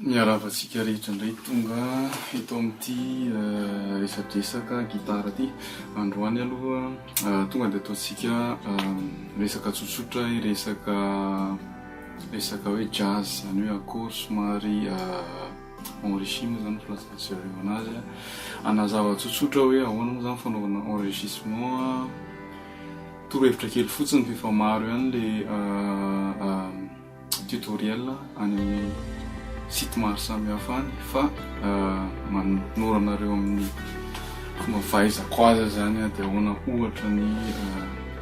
Miaravatsika rehetra indray tonga eto amin'ity resadresaka gitara ty. Androany aloha tonga dia ataontsika resaka tsotsotra, resaka hoe jazz, zany hoe accord somary enrichissement zany filazatsareo anazy. Anazava tsotsotra hoe ahoana moa zany fanaovana enrichissement. Torohevitra kely fotsiny fa efa maro ihany le tutoriel any amin'ny site maro samihafa any, fa manoro anareo amin'ny fomba fahaizako azy zany dia ahoana ohatra ny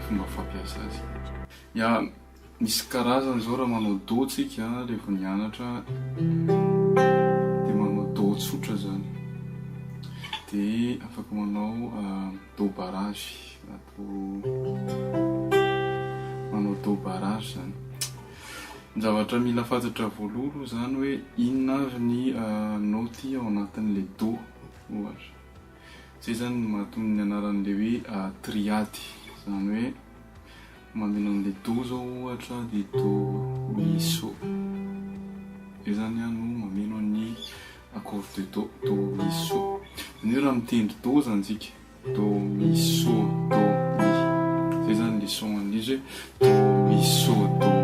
fomba fampiasa azy. Misy karazany zao raha manao do tsika rehefa mianatra dia manao do tsotra zany, dia afaka manao do barrage, manao do barrage zany. Ny zavatra mila fantatra voalohany zany hoe inona avy ny noty ao anatin'le do ohatra. Zay zany mahatonga ny anaran'le hoe triady, zany hoe mameno an'le do zao ohatra dia do mi so. Zay zany no mameno ny accord de do, do mi so. Ny raha mitendry do zany tsika, do mi so do mi, zay zany le son an'izy hoe do mi so do mi.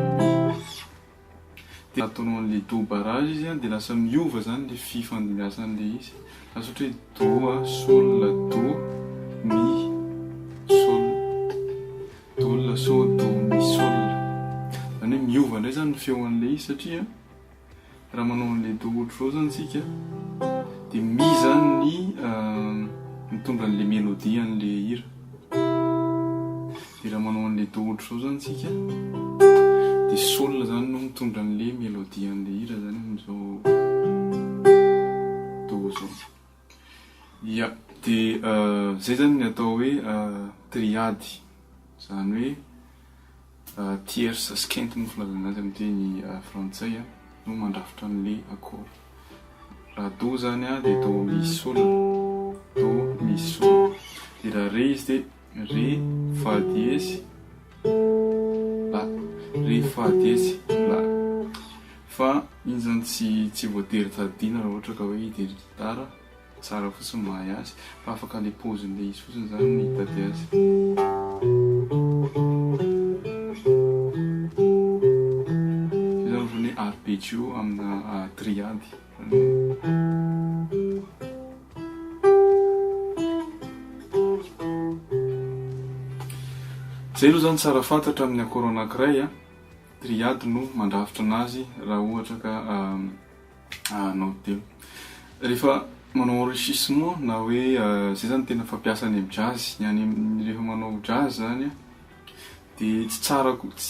Dia ataonao an'le do barrage izy dia lasa miova zany le fifandimbiasan'le izy. Lasa ohatra hoe do sol la do mi sol, do la so do mi sol. Zany hoe miova indray zany ny feon'le izy, satria raha manao an'le do ohatr'izao zany tsika dia mi zany ny mitondra an'le mélodie an'le hira. Dia raha manao an'le do ohatr'izao zany tsika dia sol zany no mitondra an'le mélodie an'le hira zany amin'izao do zao. Dia zay zany ny atao hoe triady, zany hoe tierce skent moa filazana azy amin'ny teny frantsay no mandrafitra an'le accord. Raha do zany dia do mi sol, do mi sol. Dia raha ré izy dia ré fa dièse la, ré fa dièse la. Fa iny zany tsy voatery tadidina raha ohatra ka hoe hitery gitara, tsara fotsiny mahay azy, fa afaka le paozin'le izy fotsiny zany ny hitady azy. Zay zany hoe arpeggio amina triady. Zay aloha zany tsara fantatra amin'ny accord anankiray, triady no mandrafitra anazy raha ohatra ka anao teo. Rehefa manao enrichissement na hoe zay zany tena fampiasany amin'ny jazz, rehefa manao jazz zany dia tsy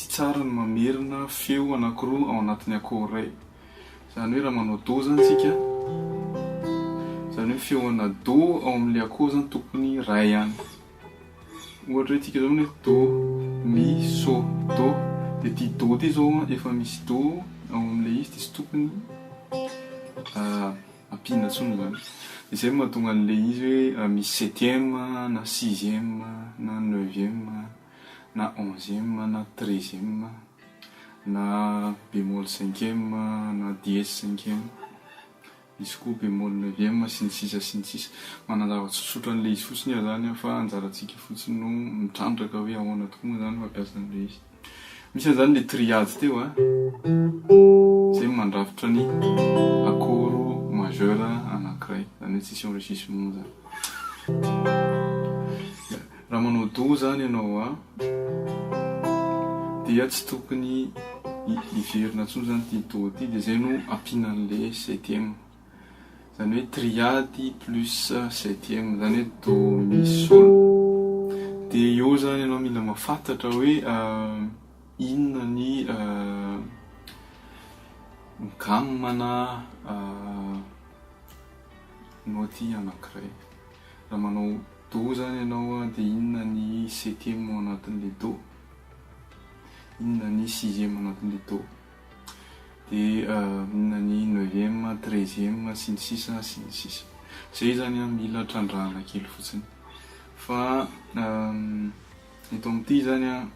tsara ny mamerina feo anankiroa ao anatin'ny accord iray. Zany hoe raha manao do zany tsika, zany hoe feona do ao amin'le accord zany tokony ray ihany. Ohatra hoe tsika zao hoe do mi so do, dia ty do ty zao efa misy do ao amin'le izy, dia tsy tokony ampina intsony zany. Izay mahatonga an'le izy hoe misy septième na sixième na neuvième na onzième na treizième na bémol cinquième na dièse cinquième, misy koa bémol neuvième sy ny sisa. Manazava tsotsotra an'le izy fotsiny zany, fa anjarantsika fotsiny no mitrandraka hoe ahoana tokoa zany fampiasa an'le izy. Misy an'izany le triady teo zay mandrafitra ny accord majeur anankiray, zany hoe tsisy enrichissement zany. Raha manao do zany ianao dia tsy tokony hiverina intsony zany ty do ty, dia zay no ampiana an'le septième. Zany hoe triady plus septième, zany hoe do mi sol. Dia eo zany ianao mila mahafantatra hoe inona ny gamme na noty anankiray. Raha manao do zany ianao dia inona ny septième ao anatin'le do, inona ny sixième anatin'le do, dia inona ny neuvième, treizième sy ny sisa. Zay zany mila trandrahana kely fotsiny. Fa eto amin'ity zany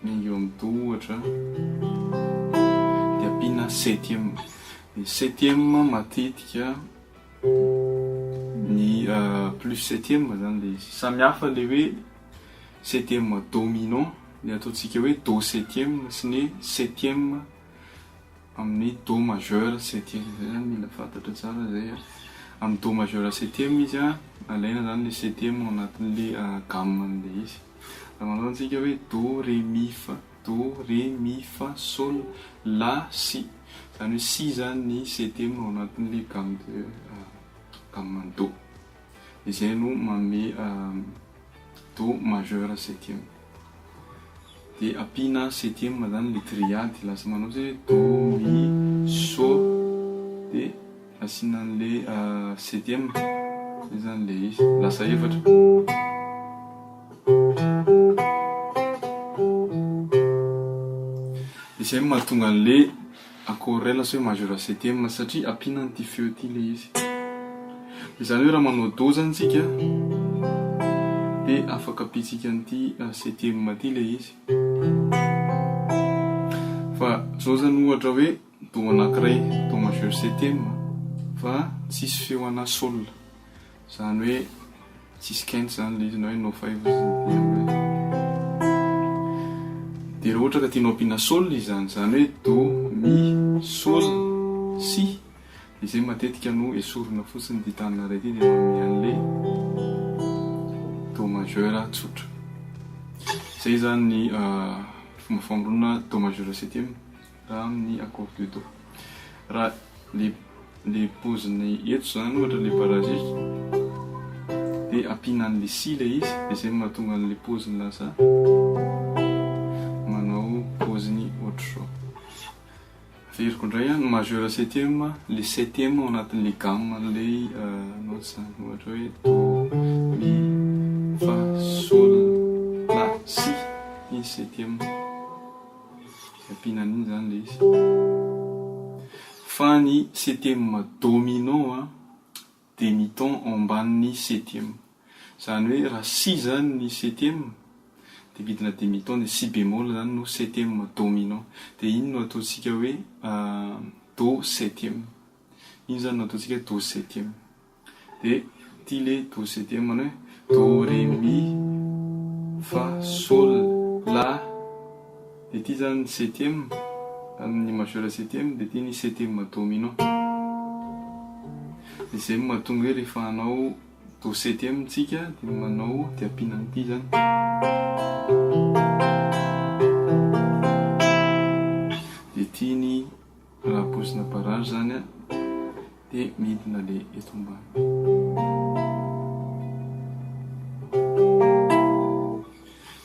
mingy eo amin'ny do ohatra dia ampiana septième. Ny septième matetika ny plus septième zany le izy. Samy hafa le hoe septième dominant le ataontsika hoe do septième sy ny septième amin'ny do majeur septième zany mila fantatra tsara zay amin'ny do majeur septième izy alaina zany le septième ao anatin'le gamme le izy. Raha manao antsika hoe do ré mi fa sol la si zany hoe si zany ny septième ao anatin'le gamme do. Izay no manome do majeur septième. De apina septième zany le triade lasa manao hoe do mi so de asina an'le septième zany le izy lasa efatra. Izay mahatonga an'le accord ray lasa hoe majeur septième satria apina an'ity feo ty le izy. Izany hoe raha manao do zany tsika de afaka apitsika an'ity septième ty le izy. Fa zao zany ohatra hoe do anankiray do majeur septième fa tsisy feo ana sol zany hoe tsisy quinte zany le izy na hoe no five de raha ohatra ka tianao ampina sol izy zany hoe do mi sol si izay matetika no esorina fotsiny ditanina ray ty de manome an'le do majeur tsotra. Zay zany ny fomba famorona do majeur septième raha amin'ny accord de do. Raha le poziny eto zany ohatra le parasique de apina an'le si le izy de zay mahatonga an'le poziny lasa manao poziny ohatr'izao. Veriko indray ny majeur septième le septième ao anatin'le gamme le note zany ohatra hoe do mi fa sol la si ny septième apina an'iny zany le izy. Fa ny septième dominant demi-ton ambanin'ny septième zany hoe raha si zany ny septième de vidina demi-ton de si bémol zany no septième dominant de iny no ataontsika hoe do septième. Iny zany no ataontsika do septième. De ty le do septième hoe do ré mi fa sol la de ty zany septième amin'ny majeur septième de ty ny septième dominant. De zay mahatonga hoe rehefa hanao do septième tsika de manao de apina an'ity zany. De ty ny raha pozina parage zany de midina le eto ambany.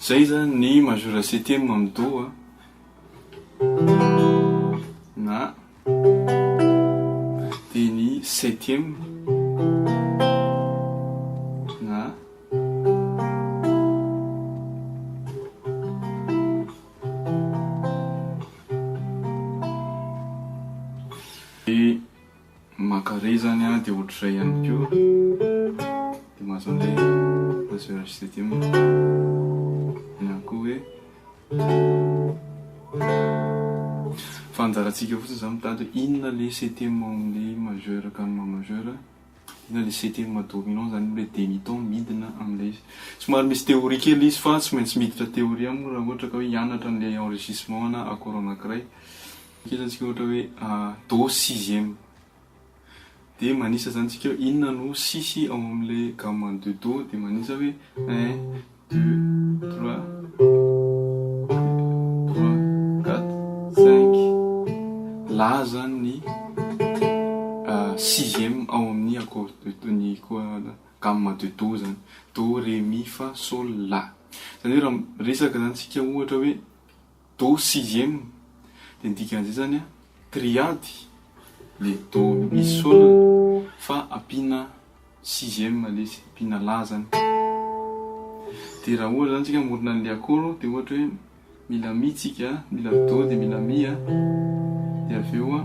Zay zany ny majeur septième amin'ny do na de ny septième na de makare zany de ohatr'izay ihany koa de mahazo an'ilay majeur septième na koa hoe fanjaratsika fotsiny zany mitady inona le septième amin'ny majeur gamme majeur, inona le septième dominant zany le demi-ton midina amin'ilay izy. Somary misy théorie kely izy fa tsy maintsy miditra théorie aminy raha ohatra ka hoe hianatra an'ilay enregistrement na accord anankiray. Kesantsika ohatra hoe do sixième de manisa zany tsika inona no sisy ao amin'ilay gamme de do de manisa hoe 1 2 3 la zany ny sixième ao amin'ny accord de do ny koa gamme de do zany do ré mi fa sol la zany hoe raha resaka zany tsika ohatra hoe do sixième de ny dikan'izay zany triade le do mi sol fa apina sixième le apina la zany. De raha ohatra zany tsika amorona an'le accord de ohatra hoe mila mi tsika mila do de mila mi de avy eo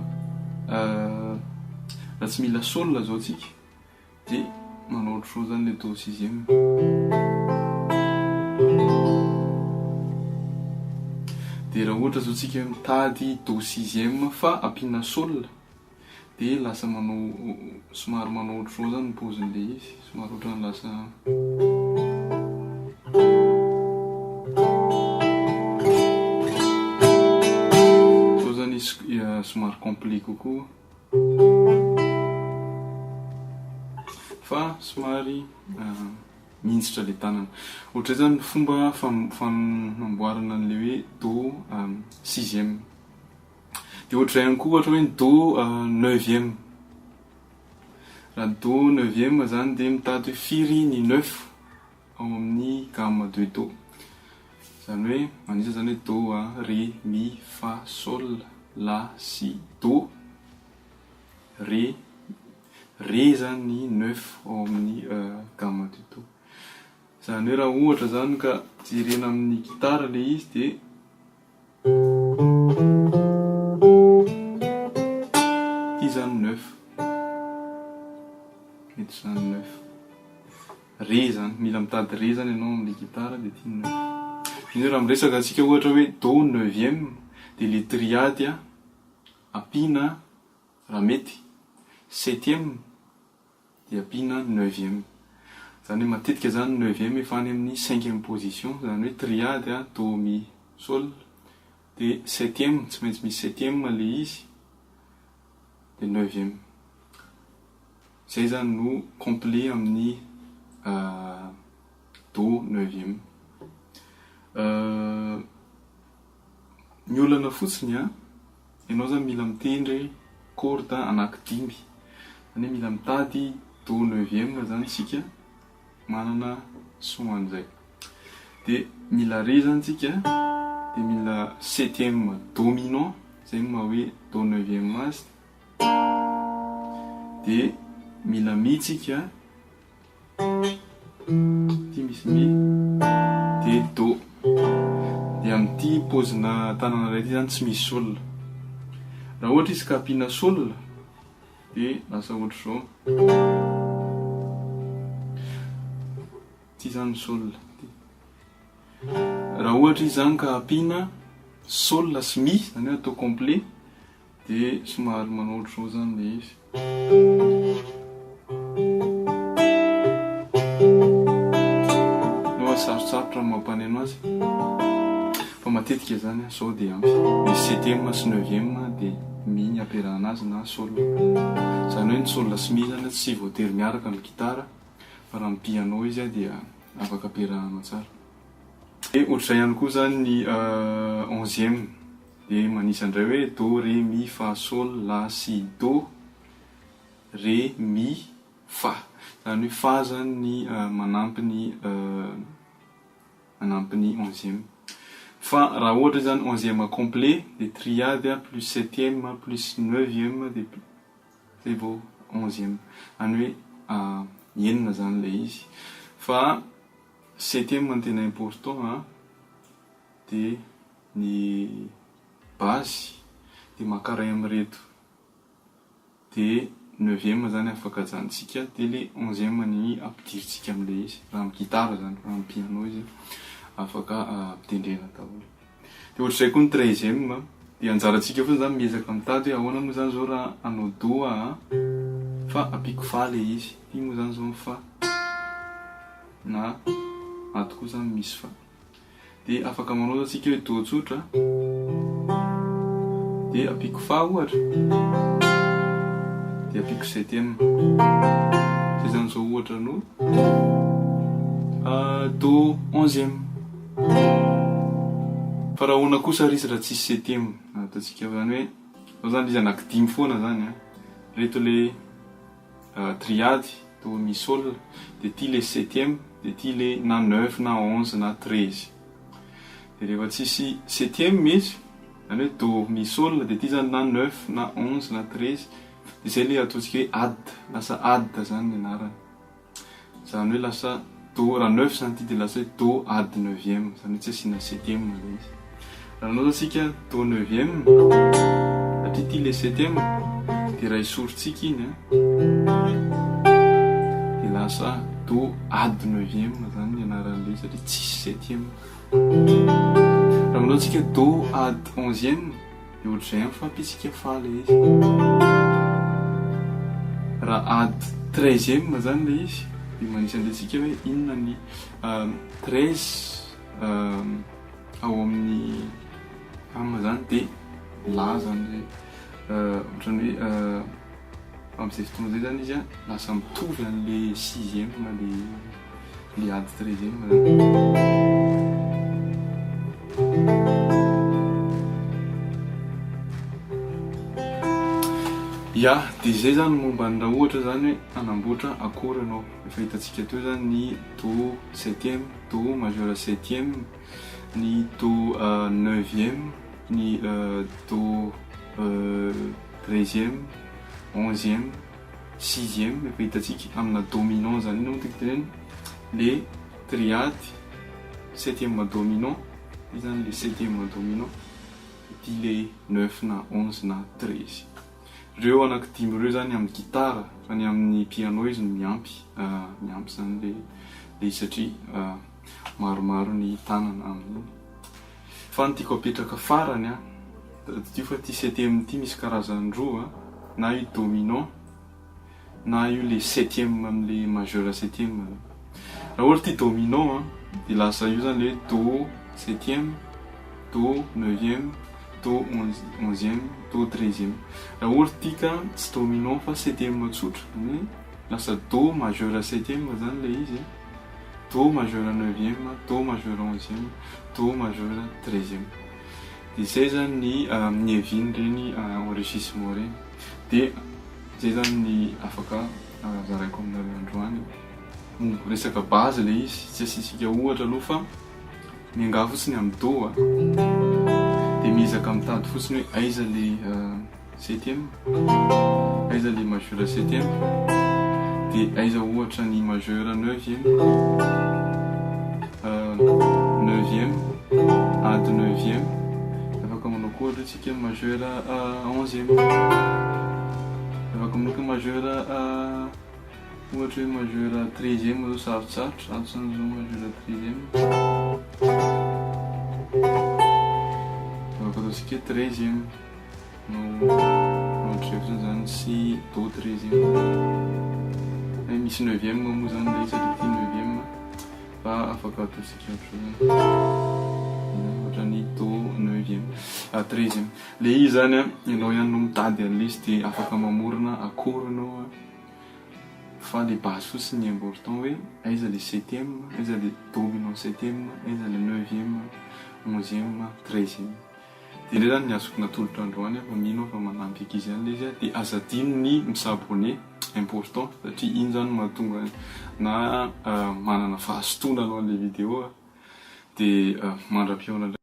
raha tsy mila sol zao tsika de manao ohatr'izao zany le do sixième. De raha ohatra zao tsika mitady do sixième fa apina sol dia lasa manao somary manao ohatr'izao zany ny paozin'ilay izy, somary ohatrany lasa so zany izy somary complet kokoa fa somary mintsitra le tanana. Ohatra zany ny fomba fanamboarana an'le hoe do 6e. Dia ohatra ihany koa ohatra hoe ny do 9e. Raha do 9e zany dia mitady hoe firy ny 9 ao amin'ny gamme de do. Zany hoe manisa zany hoe do, ré, mi, fa, sol, la, si, do, ré. Ré zany ny 9 ao amin'ny gamme de do. Zany hoe raha ohatra zany ka jerena amin'ny gitara le izy dia ity zany 9. Mety zany 9. Ré zany, mila mitady ré zany ianao amin'ny gitara dia ity 9. Iny raha miresaka antsika ohatra hoe do 9e dia le triady ampiana raha mety 7e dia ampiana 9e. Zany hoe matetika zany 9e efa any amin'ny 5e position, zany hoe triady do mi sol dia 7e, tsy maintsy misy 7e le izy dia 9e. Zay zany no complet amin'ny do 9e. Ny olana fotsiny ianao zany mila mitendry corde anaky 5. Zany hoe mila mitady do 9e zany sika manana son an'izay. Dia mila ré zany tsika dia mila 7e dominant, zay no maha hoe do 9e azy. Dia mila mi tsika, ty misy mi, dia do. Dia amin'ity paozina tanana iray ity zany tsy misy sol. Raha ohatra izy ka ampiana sol dia lasa ohatr'izao. Ty zany sol. Raha ohatra izy zany ka ampiana sol sy mi, zany hoe atao complet, dia somary manao ohatr'izao zany le izy. Sarosarotra ny mampaneno azy fa matetika zany sao dia ampy. Ny 7e sy 9e dia mi ampiarahana azy na sol. Zany hoe ny sol sy mi zany tsy voatery miaraka amin'ny gitara fa raha amin'ny piano izy dia afaka ampiarahana tsara. Dia ohatr'izay ihany koa zany ny 11e dia manisa indray hoe do, ré, mi, fa, sol, la, si, do, ré, mi, fa. Zany hoe fa zany ny manampy ny 11e. Fa raha ohatra zany 11e complet dia triady plus 7e plus 9e dia zay vao 11e. Zany hoe enina zany le izy. Fa 7e no tena important dia ny basy dia makaray amin'ireto. Dia 9e zany afaka ajanontsika dia le 11e ny ampidirintsika amin'ilay izy. Raha amin'ny gitara zany, raha amin'ny piano izy afaka ampitendrena daholo. Dia ohatr'izay koa ny 13e dia anjarantsika foana zany miezaka mitady hoe ahoana moa zany zao raha anao do fa ampiako fa le izy. Io moa zany zao fa na ato koa zany misy fa. Dia afaka manao antsika hoe do tsotra dia ampiako fa ohatra dia ampiako 7e. Zay zany zao ohatra no do 11e. Fa raha ahoana kosa risy raha tsisy 7e ataontsika zany hoe zao zany izy anaky 5 foana zany reto le triady do mi sol dia ty le 7e dia ty le na 9 na 11 na 13. Dia rehefa tsisy 7e misy zany hoe do mi sol dia ty zany na 9 na 11 na 13 dia zay le ataontsika hoe ad, lasa ad zany ny anarany. Zany hoe lasa do raha 9 zany ty dia lasa hoe do ad 9e, zany hoe tsy asiana 7e le izy. Raha anao tsika do 9e satria ty le 7e dia raha isorintsika iny dia lasa do ad 9e zany ny anaran'le satria tsisy 7e. Raha manao tsika do ad 11e dia ohatr'izay mifampitsika fa le izy. raha ady 13e zany le izy dia manisy an'ilay hoe inona ny 13 ao amin'ny amma zany dia la zany ohatrany hoe amin'izay fotoana zay zany izy a lasa mitovy an'le 6e na le ady 13e zany. Ya, dia izay zany momba ny raha ohatra zany hoe anamboatra akory ianao. Efa hitantsika teo zany ny do 7e, do majeur 7e, ny do 9e, ny do 13e, 11e, 6e. Efa hitantsika amina dominant zany iny moa le triade 7e dominant, izy zany le 7e dominant, ty le 9 na 11 na 13. Reo anankidimy reo zany amin'ny gitara, fa ny amin'ny piano izy no miampy zany le satria maromaro ny tanana amin'iny. Fa ny tiako apetraka farany tio fa ty 7e ty misy karazany roa, na io dominant na io le 7e amin'le majeur 7e. Raha ohatra ty dominant dia lasa io zany le do 7e, do 9e, do 11e, do 13e. Raha ohatra ty ka tsy dominant fa 7e tsotra, lasa do majeur 7e zany le izy, do majeur 9e, do majeur 11e, do majeur 13e. Dia izay zany ny eviny reny enregistrement reny. Dia izay zany ny afaka zaraiko aminareo androany. Resaka base le izy, tsy asisika ohatra aloha fa mianga fotsiny amin'ny do dia mizaka mitady fotsiny hoe aiza le 7e, aiza le majeur 7e, dia aiza ohatra ny majeur 9e, 9e, ady 9e, afaka manao koa ohatra tsika majeur 11e, afaka manao koa majeur ohatra hoe majeur 13e zao sarotsarotra, atsany zao majeur 13e, afaka ataontsika 13e no trefo zany sy do 13e. Misy 9e moa zany le satria ty 9e fa afaka ataontsika ohatrany do 9e 13e. Le izy zany ianao ihany no mitady an'le izy dia afaka mamorona akory ianao, fa le base fotsiny ny important hoe aiza le 7e, aiza le dominant 7e, aiza le 9e, 11e, 13e. Dia le zany ny azoko natolotra androany fa mino fa manampy ankizy ihany le izy dia azadino ny misabone important satria iny zany mahatonga na manana fahasitona anao an'le vidéo dia mandram-piona